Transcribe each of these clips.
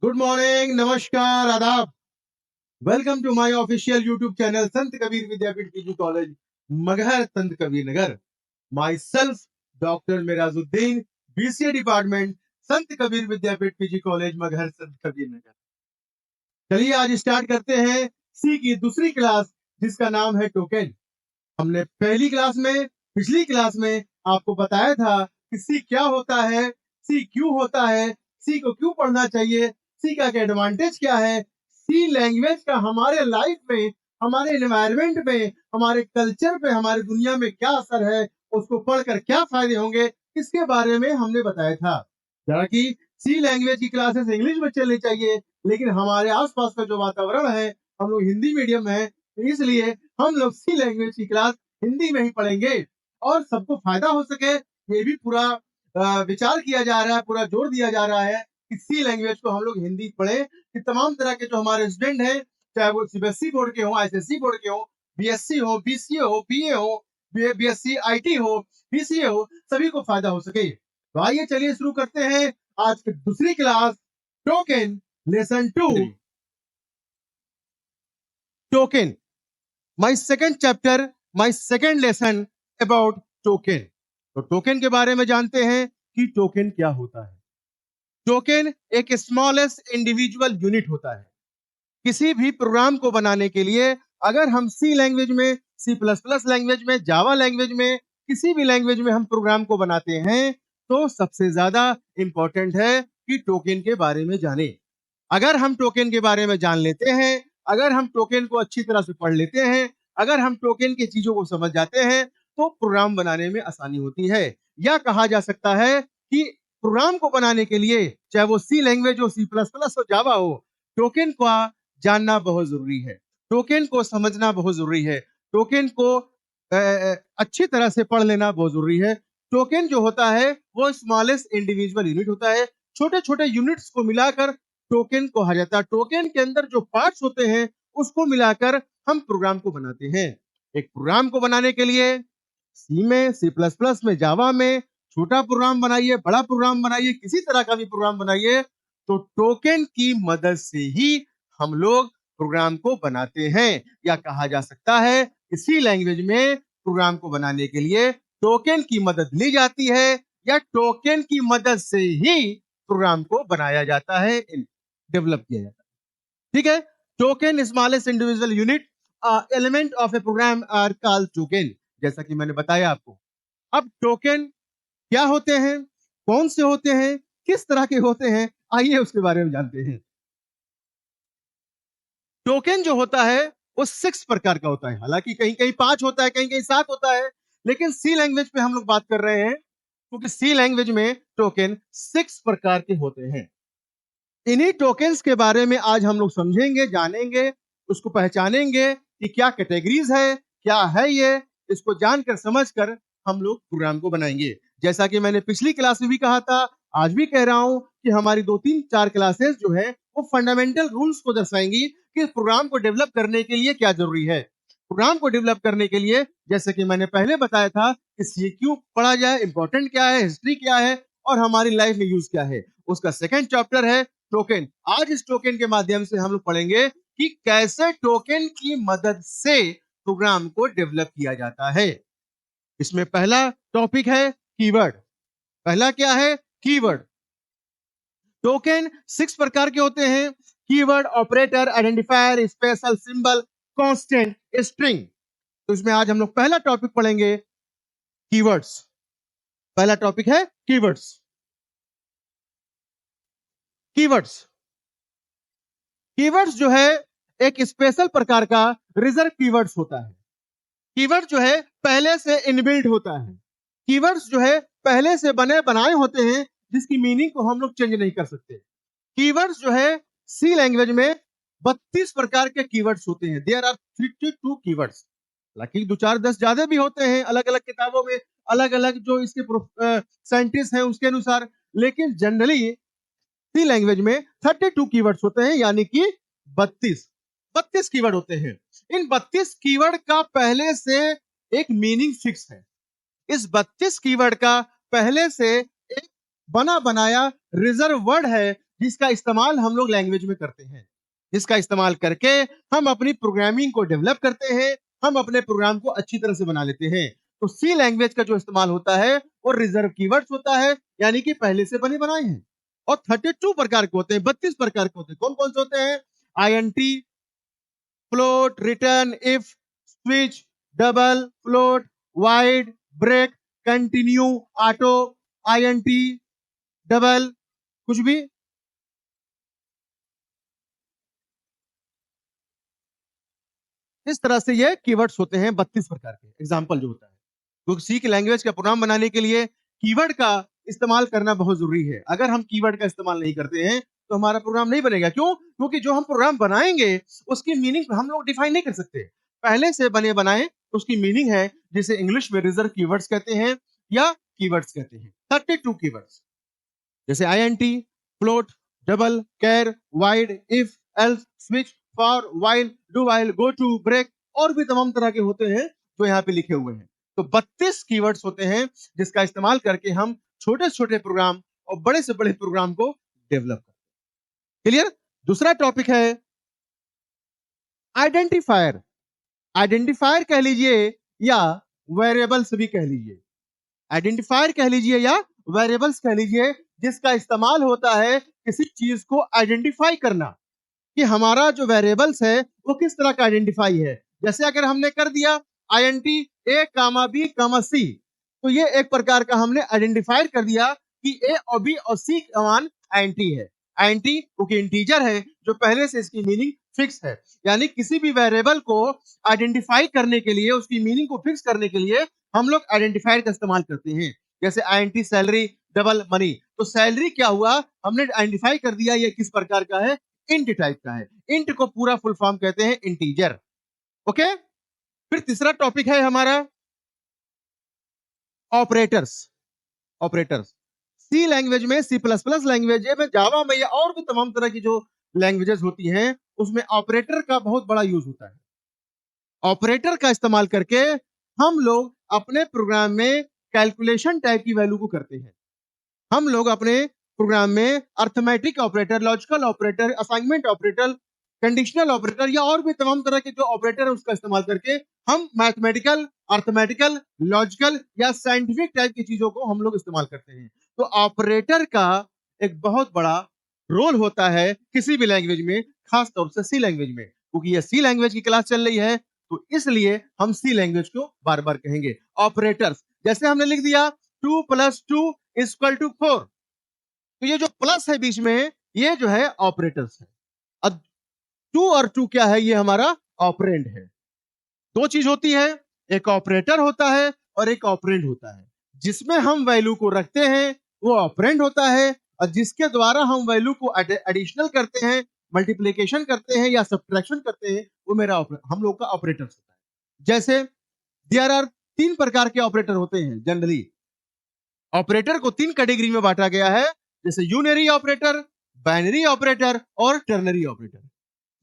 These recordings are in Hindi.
गुड मॉर्निंग, नमस्कार, आदाब। Welcome to my official YouTube channel Sant Kabir Vidyapeeth PG college Maghar, Sant Kabir Nagar. Myself doctor Mirajuddin, BCA department, Sant Kabir Vidyapeeth PG college Maghar, Sant Kabir नगर। चलिए आज स्टार्ट करते हैं सी की दूसरी क्लास, जिसका नाम है टोकन। हमने पिछली क्लास में आपको बताया था कि सी क्या होता है, सी क्यों होता है, सी को क्यों पढ़ना चाहिए, सी का एडवांटेज क्या है, सी लैंग्वेज का हमारे लाइफ में, हमारे एनवायरमेंट में, हमारे कल्चर पे, हमारी दुनिया में क्या असर है, उसको पढ़कर क्या फायदे होंगे, इसके बारे में हमने बताया था। हालांकि सी लैंग्वेज की क्लासेस इंग्लिश में चलनी चाहिए, लेकिन हमारे आसपास का जो वातावरण है, हम लोग हिंदी मीडियम है, तो इसलिए हम लोग सी लैंग्वेज की क्लास हिंदी में ही पढ़ेंगे और सबको फायदा हो सके, ये भी पूरा विचार किया जा रहा है, पूरा जोर दिया जा रहा है कि सी लैंग्वेज को हम लोग हिंदी पढ़े, कि तमाम तरह के जो हमारे स्टूडेंट हैं, चाहे वो सीबीएसई बोर्ड के हो, एसएससी बोर्ड के हो, बीएससी हो, बीसीए हो, बीए हो, बीएससी आईटी हो, बीसीए हो, सभी को फायदा हो सके। तो आइए चलिए शुरू करते हैं आज की दूसरी class, token lesson 2। Token, my second chapter, my second lesson about token. तो टोकन के बारे में जानते हैं कि टोकन क्या होता है। टोकन एक स्मॉलेस्ट इंडिविजुअल यूनिट होता है। किसी भी प्रोग्राम को बनाने के लिए अगर हम सी लैंग्वेज में, सी प्लस प्लस लैंग्वेज में, जावा लैंग्वेज में, किसी भी लैंग्वेज में हम प्रोग्राम को बनाते हैं, तो सबसे ज्यादा इंपॉर्टेंट है कि टोकन के बारे में जाने। अगर हम टोकन के बारे में जान लेते हैं, अगर हम टोकन को अच्छी तरह से पढ़ लेते हैं, अगर हम टोकन की चीजों को समझ जाते हैं, तो प्रोग्राम बनाने में आसानी होती है। या कहा जा सकता है कि प्रोग्राम को बनाने के लिए, चाहे वो सी लैंग्वेज हो, सी प्लस प्लस हो, जावा हो, टोकन का जानना बहुत जरूरी है, टोकन को समझना बहुत जरूरी है, टोकन को अच्छी तरह से पढ़ लेना बहुत जरूरी है। टोकन जो होता है वो स्मॉलेस्ट इंडिविजुअल यूनिट होता है। छोटे छोटे यूनिट्स को मिलाकर टोकन कहा जाता है। टोकन के अंदर जो पार्ट्स होते हैं उसको मिलाकर हम प्रोग्राम को बनाते हैं। एक प्रोग्राम को बनाने के लिए सी में, सी प्लस प्लस में, जावा में छोटा प्रोग्राम बनाइए, बड़ा प्रोग्राम बनाइए, किसी तरह का भी प्रोग्राम बनाइए, तो टोकन की मदद से ही हम लोग प्रोग्राम को बनाते हैं। या कहा जा सकता है इसी लैंग्वेज में प्रोग्राम को बनाने के लिए टोकन की मदद ली जाती है, या टोकन की मदद से ही प्रोग्राम को बनाया जाता है, डेवलप किया जाता है। ठीक है। Token smallest individual unit element of a program are called token, जैसा कि मैंने बताया आपको। अब टोकन क्या होते हैं, कौन से होते हैं, किस तरह के होते हैं, आइए उसके बारे में जानते हैं। टोकन जो होता है वो 6 प्रकार का होता है। हालांकि कहीं कहीं 5 होता है, कहीं कहीं 7 होता है, लेकिन सी लैंग्वेज पे हम लोग बात कर रहे हैं, क्योंकि सी लैंग्वेज में टोकन 6 प्रकार के होते हैं। इन्हीं टोकन्स के बारे में आज हम लोग समझेंगे, जानेंगे, उसको पहचानेंगे कि क्या कैटेगरीज है, क्या है ये। इसको जानकर समझकर हम लोग प्रोग्राम को बनाएंगे। जैसा कि मैंने पिछली क्लास में भी कहा था, आज भी कह रहा हूं कि हमारी 2-3-4 क्लासेस जो है वो फंडामेंटल रूल्स को दर्शाएंगी कि प्रोग्राम को डेवलप करने के लिए क्या जरूरी है। प्रोग्राम को डेवलप करने के लिए, जैसे कि मैंने पहले बताया था, कि सी क्यों पढ़ा जाए, इंपॉर्टेंट क्या है, हिस्ट्री क्या है, और हमारी लाइफ में यूज क्या है। उसका सेकंड चैप्टर है टोकन। आज इस टोकन के माध्यम से हम लोग पढ़ेंगे कि कैसे टोकन की मदद से प्रोग्राम को डेवलप किया जाता है। इसमें पहला टॉपिक है कीवर्ड। पहला क्या है? कीवर्ड। टोकन 6 प्रकार के होते हैं: keyword, operator, identifier, special symbol, constant, string. तो इसमें आज हम लोग पहला टॉपिक पढ़ेंगे कीवर्ड्स। पहला टॉपिक है कीवर्ड्स। कीवर्ड्स कीवर्ड्स जो है एक स्पेशल प्रकार का रिजर्व कीवर्ड्स होता है। कीवर्ड जो है पहले से इनबिल्ट होता है। कीवर्ड्स जो है पहले से बने बनाए होते हैं, जिसकी मीनिंग को हम लोग चेंज नहीं कर सकते। कीवर्ड्स जो है सी लैंग्वेज में 32 प्रकार के कीवर्ड्स होते हैं। There are 32 keywords. हालांकि 2-4-10 ज्यादा भी होते हैं, अलग अलग किताबों में अलग अलग जो इसके साइंटिस्ट हैं उसके अनुसार, लेकिन जनरली सी लैंग्वेज में 32 कीवर्ड्स होते हैं, यानी कि 32 कीवर्ड होते हैं। इन 32 कीवर्ड का पहले से एक मीनिंग फिक्स है। इस 32 कीवर्ड का पहले से एक बना बनाया रिजर्व वर्ड है, जिसका इस्तेमाल हम लोग लैंग्वेज में करते हैं, जिसका इस्तेमाल करके हम अपनी प्रोग्रामिंग को डेवलप करते हैं, हम अपने प्रोग्राम को अच्छी तरह से बना लेते हैं। तो सी लैंग्वेज का जो इस्तेमाल होता है वो रिजर्व कीवर्ड्स होता है, यानी कि पहले से बने बनाए हैं। और 32 प्रकार के होते हैं, 32 प्रकार के होते हैं। कौन कौन से होते हैं? INT, float, return, if, switch, double, float, void, break, continue, auto, INT, double, कुछ भी। इस तरह से ये कीवर्ड्स होते हैं 32 प्रकार के। एग्जाम्पल जो होता है, क्योंकि सी की लैंग्वेज का प्रोग्राम बनाने के लिए कीवर्ड का इस्तेमाल करना बहुत जरूरी है। अगर हम कीवर्ड का इस्तेमाल नहीं करते हैं तो हमारा प्रोग्राम नहीं बनेगा। क्यों? क्योंकि जो हम प्रोग्राम बनाएंगे उसकी मीनिंग हम लोग डिफाइन नहीं कर सकते। पहले से बने बनाए उसकी मीनिंग है, जिसे इंग्लिश में रिजर्व कीवर्ड्स कहते हैं या कीवर्ड्स कहते हैं। 32 कीवर्ड्स, जैसे INT, float, double, char, void, if, else, switch, for, while, do while, go to, break, और भी तमाम तरह के होते हैं जो यहाँ पे लिखे हुए हैं। तो 32 कीवर्ड्स होते हैं जिसका इस्तेमाल करके हम छोटे छोटे प्रोग्राम और बड़े से बड़े प्रोग्राम को डेवलप करते हैं। क्लियर? दूसरा टॉपिक है आइडेंटिफायर। आइडेंटिफायर कह लीजिए या वेरिएबल्स भी कह लीजिए। आइडेंटिफायर कह लीजिए या वेरिएबल्स कह लीजिए, जिसका इस्तेमाल होता है किसी चीज को आइडेंटिफाई करना, कि हमारा जो वेरिएबल्स है वो किस तरह का आइडेंटिफाई है। जैसे अगर हमने कर दिया आईएनटी ए कामा बी कामा सी, तो ये एक प्रकार का हमने आइडेंटिफाई कर दिया कि ए और बी और सी का मान आईएनटी है। आईएनटी क्योंकि इंटीजर है जो पहले से इसकी मीनिंग फिक्स है, यानी किसी भी वेरिएबल को आइडेंटिफाई करने के लिए, उसकी मीनिंग को फिक्स करने के लिए हम लोग आइडेंटिफायर का इस्तेमाल करते हैं। जैसे आईएनटी सैलरी, डबल मनी। तो सैलरी क्या हुआ? हमने आइडेंटिफाई कर दिया ये किस प्रकार का है, इंट टाइप का है। इंट को पूरा फुल फॉर्म कहते हैं इंटीजर। ओके, फिर तीसरा टॉपिक है हमारा ऑपरेटर्स। ऑपरेटर्स सी लैंग्वेज में, सी प्लस प्लस लैंग्वेज में, जावा में या और भी तमाम तरह की जो लैंग्वेजेस होती हैं उसमें ऑपरेटर का बहुत बड़ा यूज होता है। ऑपरेटर का इस्तेमाल करके हम लोग अपने प्रोग्राम में कैलकुलेशन टाइप की वैल्यू को करते हैं। हम लोग अपने प्रोग्राम में arithmetic operator, logical operator, assignment operator, conditional operator या और भी तमाम तरह के जो ऑपरेटर है उसका इस्तेमाल करके हम मैथमेटिकल, अर्थमेटिकल, लॉजिकल या साइंटिफिक टाइप की चीजों को हम लोग इस्तेमाल करते हैं। तो ऑपरेटर का एक बहुत बड़ा रोल होता है किसी भी लैंग्वेज में, खास तौर से सी लैंग्वेज में। क्योंकि ये सी लैंग्वेज की क्लास चल रही है तो इसलिए हम सी लैंग्वेज को बार बार कहेंगे। ऑपरेटर्स, जैसे हमने लिख दिया 2 + 2 = 4, तो ये जो प्लस है बीच में ये जो है ऑपरेटर्स है। अब 2 और 2 क्या है? ये हमारा ऑपरेंड है। दो चीज होती है, एक ऑपरेटर होता है और एक ऑपरेंड होता है। जिसमें हम वैल्यू को रखते हैं वो ऑपरेंड होता है, और जिसके द्वारा हम वैल्यू को एडिशनल करते हैं, मल्टीप्लीकेशन करते हैं या सब्ट्रैक्शन करते हैं, वो हम लोग का ऑपरेटर होता है। जैसे देयर आर 3 प्रकार के ऑपरेटर होते हैं जनरली। ऑपरेटर को 3 कैटेगरी में बांटा गया है, जैसे यूनरी ऑपरेटर, बाइनरी ऑपरेटर और ternary operator.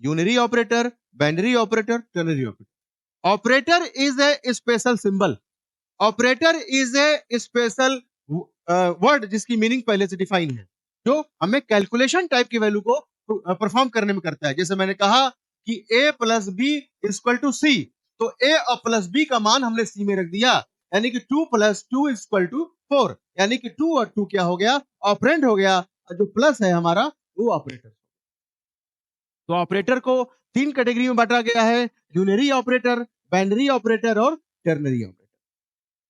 Unary operator, binary operator, ternary operator. Operator is a special symbol. Operator is a special word जिसकी मीनिंग पहले से डिफाइन है, जो हमें कैलकुलेशन टाइप की वैल्यू को परफॉर्म करने में करता है। जैसे मैंने कहा कि a + b = c, तो a और प्लस b का मान हमने c में रख दिया, यानी कि 2 + 2 = 4, यानी कि 2 और 2 क्या हो गया? ऑपरेंड हो गया, और जो प्लस है हमारा वो ऑपरेटर। तो ऑपरेटर को 3 कैटेगरी में बांटा गया है, यूनरी ऑपरेटर, बाइनरी ऑपरेटर और टर्नरी ऑपरेटर।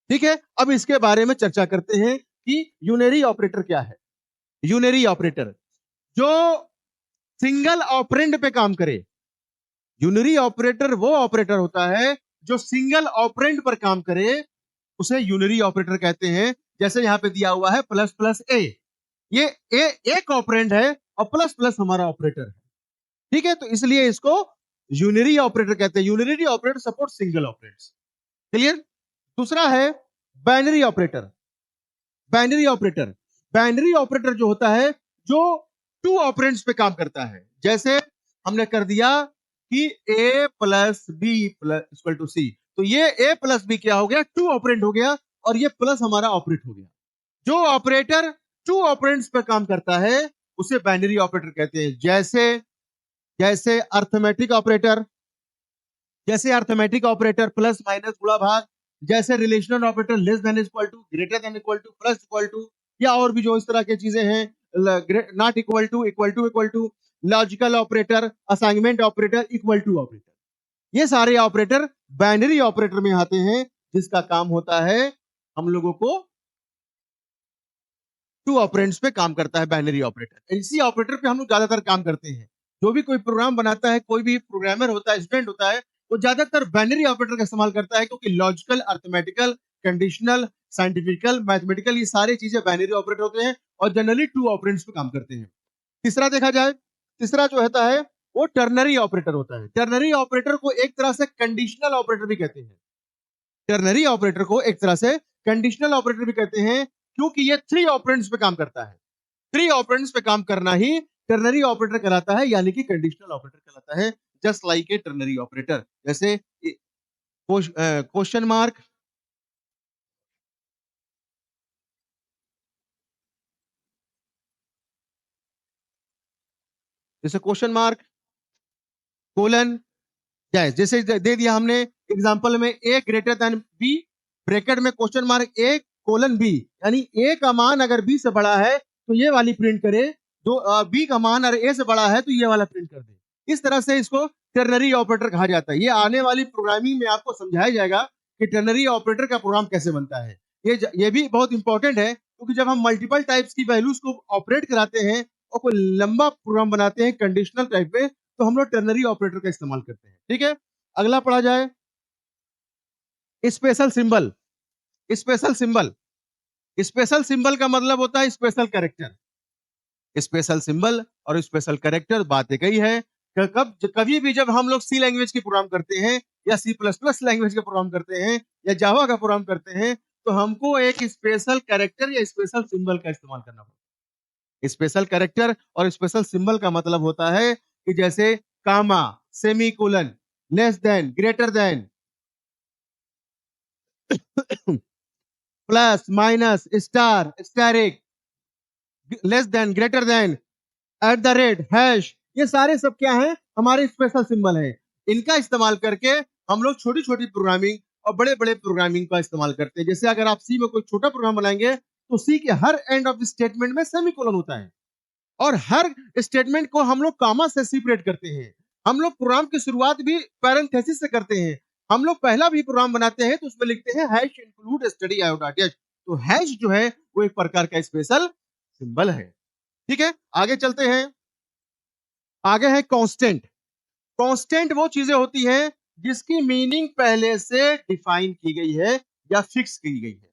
ठीक है, अब इसके बारे में चर्चा करते हैं कि यूनरी ऑपरेटर क्या है। यूनरी ऑपरेटर जो सिंगल ऑपरेंड पे काम करे। यूनरी ऑपरेटर वो ऑपरेटर होता है जो सिंगल ऑपरेंड पर काम करे, उसे यूनरी ऑपरेटर कहते हैं। जैसे यहां पे दिया हुआ है प्लस प्लस ए, ये ए एक ऑपरेंड है और प्लस प्लस हमारा ऑपरेटर है। ठीक है, तो इसलिए इसको यूनरी ऑपरेटर कहते हैं। Unary operator support single operators. Clear? दूसरा है binary operator. Binary operator, binary operator जो होता है जो 2 ऑपरेंड्स पे काम करता है। जैसे हमने कर दिया कि a + b = c, तो ये a + b क्या हो गया? 2 ऑपरेंड हो गया, और ये प्लस हमारा ऑपरेट हो गया। जो ऑपरेटर 2 ऑपरेंड्स पे काम करता है उसे बाइनरी ऑपरेटर कहते हैं। जैसे जैसे अर्थमेटिक ऑपरेटर, जैसे अर्थमेटिक ऑपरेटर प्लस माइनस गुणा भाग, जैसे relational operator less than equal to, greater than equal to, plus equal to, या और भी जो इस तरह की चीजें हैं, not equal to, equal to, equal to, logical operator, assignment operator, equal to operator, ये सारे ऑपरेटर बाइनरी ऑपरेटर में आते हैं, जिसका काम होता है हम लोगों को टू ऑपरेंड्स पे काम करता है बाइनरी ऑपरेटर। इसी ऑपरेटर पे हम लोग ज्यादातर काम करते हैं। जो भी कोई प्रोग्राम बनाता है, कोई भी प्रोग्रामर होता है, स्टूडेंट होता है, वो ज्यादातर बाइनरी ऑपरेटर का इस्तेमाल करता है, क्योंकि logical, arithmetical, conditional, scientifical, mathematical, ये सारी चीजें बाइनरी ऑपरेटर होते हैं और जनरली टू ऑपरेंड्स पे काम करते हैं। तीसरा देखा जाए, तीसरा जो होता है वो टर्नरी ऑपरेटर होता है। टर्नरी ऑपरेटर को एक तरह से कंडीशनल ऑपरेटर भी कहते हैं। टर्नरी ऑपरेटर को एक तरह से कंडीशनल ऑपरेटर भी कहते हैं, क्योंकि ये थ्री ऑपरेंड्स पे काम करता है। थ्री ऑपरेंड्स पे काम करना ही टर्नरी ऑपरेटर कहलाता है, यानी कि कंडीशनल ऑपरेटर कहलाता है, just like a ternary operator. जैसे क्वेश्चन मार्क, जैसे क्वेश्चन मार्क, कोलन, जैसे दे दिया हमने एग्जांपल में ए ग्रेटर देन बी, ब्रैकेट में क्वेश्चन मार्क ए कोलन बी, यानी ए का मान अगर बी से बड़ा है तो ये वाली प्रिंट करे, जो बी का मान अगर ए से बड़ा है तो ये वाला प्रिंट कर दे। इस तरह से इसको टर्नरी ऑपरेटर कहा जाता है। ये आने वाली प्रोग्रामिंग में आपको समझाया जाएगा कि टर्नरी ऑपरेटर का प्रोग्राम कैसे बनता है। ये भी बहुत इंपॉर्टेंट है, क्योंकि जब हम मल्टीपल टाइप्स की वैल्यूज को ऑपरेट कराते हैं और कोई लंबा प्रोग्राम बनाते हैं कंडीशनल टाइप में, तो हम लोग टर्नरी ऑपरेटर का इस्तेमाल करते हैं। ठीक है, अगला पढ़ा जाए special symbol. Special symbol, special symbol का मतलब होता है स्पेशल कैरेक्टर। स्पेशल सिंबल और स्पेशल कैरेक्टर बात एक ही है। कभी भी जब हम लोग सी लैंग्वेज की प्रोग्राम करते हैं या सी प्लस प्लस लैंग्वेज का प्रोग्राम करते हैं या जावा का प्रोग्राम करते हैं, तो हमको एक स्पेशल कैरेक्टर या स्पेशल सिंबल का इस्तेमाल करना पड़ता है। स्पेशल कैरेक्टर और स्पेशल सिंबल का मतलब होता है कि जैसे comma, semicolon, less than, greater than, plus, minus, star, asterisk, less than, greater than, at the rate, hash, ये सारे सब क्या है, हमारे स्पेशल सिंबल है। इनका इस्तेमाल करके हम लोग छोटी छोटी प्रोग्रामिंग और बड़े बड़े प्रोग्रामिंग का इस्तेमाल करते हैं। जैसे अगर आप सी में कोई छोटा प्रोग्राम बनाएंगे तो सी के her end of the statement में सेमीकोलन होता है, और हर स्टेटमेंट को हम लोग कामा से सेपरेट करते हैं। हम लोग प्रोग्राम की शुरुआत भी पैरेंथेसिस से करते हैं। हम लोग पहला भी प्रोग्राम बनाते हैं तो उसमें लिखते हैं हैश इंक्लूड स्टडी आयो.h। तो हैश जो है वो एक प्रकार का स्पेशल सिंबल है। ठीक है, आगे चलते हैं। आगे है कांस्टेंट। कांस्टेंट वो चीजें होती हैं जिसकी मीनिंग पहले से डिफाइन की गई है या फिक्स की गई है।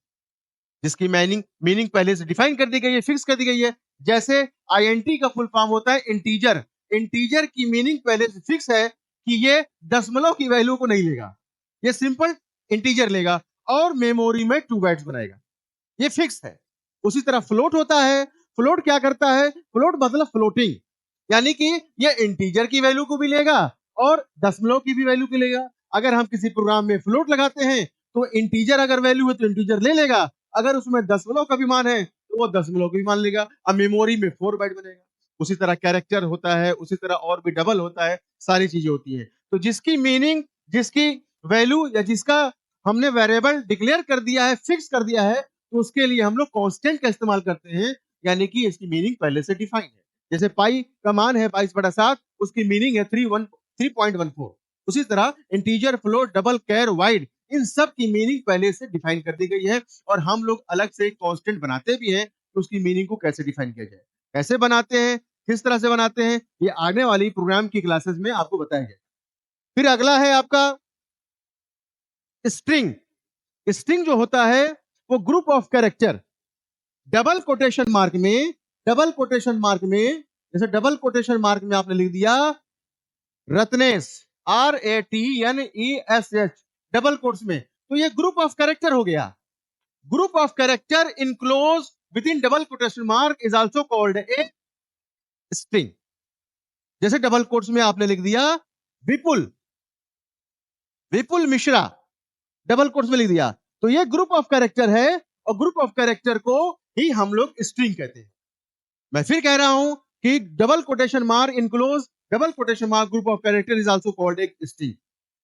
जिसकी मीनिंग पहले से डिफाइन कर दी गई है, फिक्स कर दी गई है। जैसे आईएनटी का फुल फॉर्म होता है इंटीजर। इंटीजर की मीनिंग पहले से फिक्स है कि ये दशमलव की वैल्यू को नहीं लेगा, ये सिंपल इंटीजर लेगा और मेमोरी में 2 बाइट्स बनाएगा, ये फिक्स है। उसी तरह फ्लोट होता है। फ्लोट क्या करता है, फ्लोट मतलब फ्लोटिंग, यानी कि ये इंटीजर की वैल्यू को भी लेगा और दशमलव की भी वैल्यू को लेगा। अगर हम किसी प्रोग्राम में फ्लोट लगाते हैं तो इंटीजर अगर वैल्यू है तो इंटीजर ले लेगा, अगर उसमें दशमलव का भी मान है तो वो दशमलव का भी मान लेगा। अब मेमोरी में 4 बाइट बनेगा। उसी तरह कैरेक्टर होता है, उसी तरह और भी डबल होता है, सारी चीजें होती है। तो जिसकी मीनिंग, जिसकी वैल्यू या जिसका हमने वेरिएबल डिक्लेयर कर दिया है, फिक्स कर दिया है, तो उसके लिए हम लोग कांस्टेंट का इस्तेमाल करते हैं, यानी कि इसकी मीनिंग पहले से डिफाइन है। जैसे पाई का मान है 22/7, उसकी मीनिंग है 3.14। उसी तरह integer, float, double, char, wide, इन सब की मीनिंग पहले से डिफाइन कर दी गई है, और हम लोग अलग से कांस्टेंट बनाते भी हैं तो उसकी मीनिंग को कैसे डिफाइन किया जाए, कैसे बनाते हैं, किस तरह से बनाते हैं, ये आने वाली प्रोग्राम की क्लासेस में आपको बताया जाएगा। फिर अगला है आपका स्ट्रिंग। स्ट्रिंग जो होता है वो group of character. Double quotation mark में, डबल कोटेशन मार्क में, जैसे डबल कोटेशन मार्क में आपने लिख दिया रत्नेश, RATNESH, डबल कोट्स में, तो ये ग्रुप ऑफ कैरेक्टर हो गया। Group of character enclose with in double quotation mark is also called a string. जैसे डबल कोट्स में आपने लिख दिया विपुल, विपुल मिश्रा, डबल कोट्स में लिख दिया, तो ये ग्रुप ऑफ कैरेक्टर है, और ग्रुप ऑफ कैरेक्टर को ही हम लोग स्ट्रिंग कहते हैं। मैं फिर कह रहा हूं कि double quotation mark enclose double quotation mark group of character is also called एक स्ट्रिंग।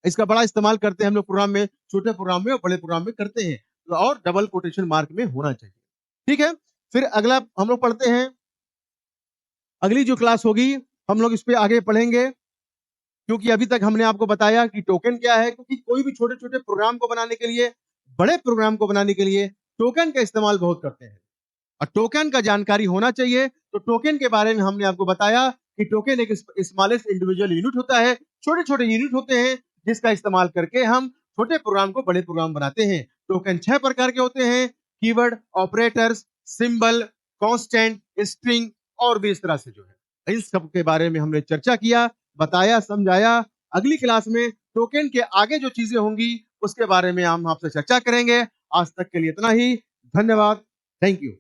इसका बड़ा इस्तेमाल करते हैं हम लोग प्रोग्राम में, छोटे प्रोग्राम में और बड़े प्रोग्राम में करते हैं, तो और डबल कोटेशन मार्क में होना चाहिए। ठीक है, फिर अगला हम लोग पढ़ते हैं, अगली जो क्लास होगी हम लोग इस पे आगे पढ़ेंगे, क्योंकि अभी तक हमने आपको बताया कि टोकन क्या है, क्योंकि कोई भी छोटे छोटे प्रोग्राम को बनाने के लिए, बड़े प्रोग्राम को बनाने के लिए टोकन का इस्तेमाल बहुत करते हैं और टोकन का जानकारी होना चाहिए। तो टोकन के बारे में हमने आपको बताया कि टोकन एक स्मॉलेस्ट इंडिविजुअल यूनिट होता है, छोटे छोटे यूनिट होते हैं जिसका इस्तेमाल करके हम छोटे प्रोग्राम को बड़े प्रोग्राम बनाते हैं। टोकन 6 प्रकार के होते हैं, keyword, operators, symbol, constant, string और भी इस तरह से जो है, इन सब के बारे में हमने चर्चा किया, बताया, समझाया। अगली क्लास में टोकन के आगे जो चीजें होंगी उसके बारे में हम आपसे चर्चा करेंगे। आज तक के लिए इतना ही, धन्यवाद, थैंक यू।